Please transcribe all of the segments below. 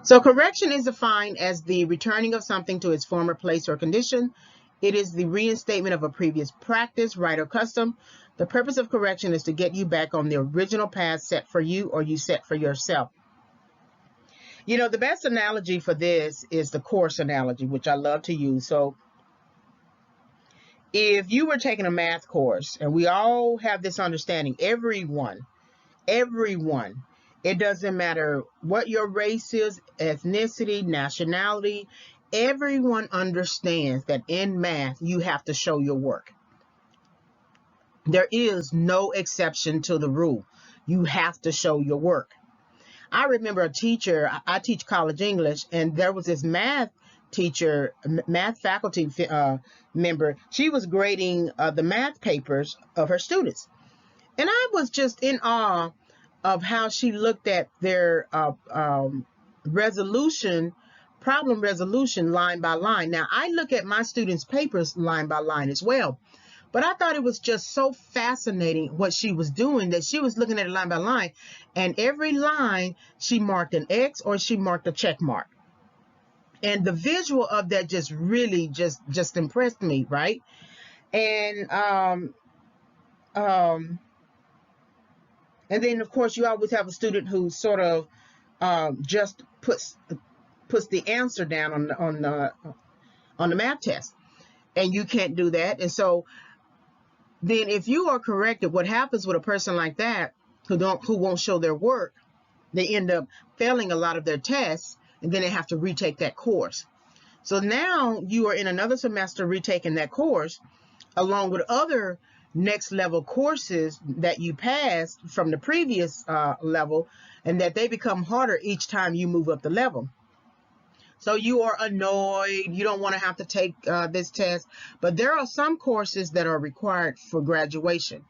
So correction is defined as the returning of something to its former place or condition. It is the reinstatement of a previous practice, right, or custom. The purpose of correction is to get you back on the original path set for you or you set for yourself. You know, the best analogy for this is the course analogy, which I love to use. So if you were taking a math course, and we all have this understanding, everyone, it doesn't matter what your race is, ethnicity, nationality, everyone understands that in math, you have to show your work. There is no exception to the rule. You have to show your work. I remember a teacher, I teach college English, and there was this math teacher, math faculty member. She was grading the math papers of her students. And I was just in awe of how she looked at their problem resolution line by line. Now, I look at my students' papers line by line as well. But I thought it was just so fascinating what she was doing, that she was looking at it line by line, and every line she marked an X or she marked a check mark. And the visual of that just really just impressed me, right? And then of course you always have a student who sort of just puts the answer down on the math test, and you can't do that. And so then if you are corrected, what happens with a person like that who won't show their work, they end up failing a lot of their tests, and then they have to retake that course. So now you are in another semester retaking that course along with other next level courses that you passed from the previous level, and that they become harder each time you move up the level. So you are annoyed, you don't want to have to take this test, but there are some courses that are required for graduation.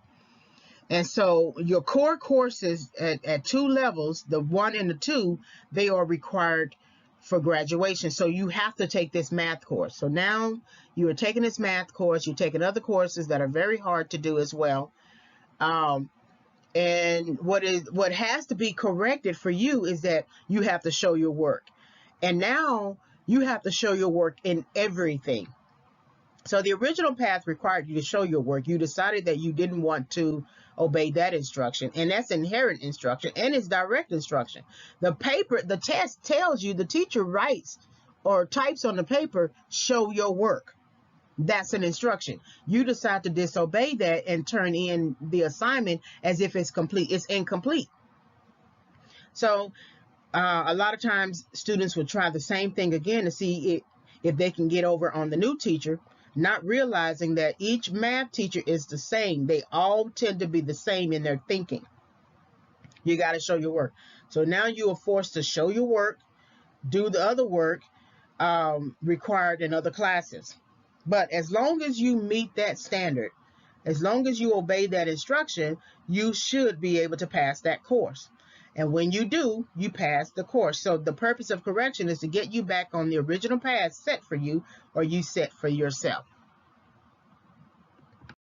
And so your core courses at 2 levels, the 1 and the 2, they are required for graduation. So you have to take this math course. So now you are taking this math course, you're taking other courses that are very hard to do as well. And what has to be corrected for you is that you have to show your work. And now you have to show your work in everything. So the original path required you to show your work. You decided that you didn't want to obey that instruction, and that's inherent instruction, and it's direct instruction. The test tells you, the teacher writes or types on the paper, show your work. That's an instruction. You decide to disobey that and turn in the assignment as if it's complete. It's incomplete. So a lot of times students will try the same thing again to see if they can get over on the new teacher, not realizing that each math teacher is the same. They all tend to be the same in their thinking. You got to show your work. So now you are forced to show your work, do the other work required in other classes. But as long as you meet that standard, as long as you obey that instruction, you should be able to pass that course. And when you do, you pass the course. So the purpose of correction is to get you back on the original path set for you or you set for yourself.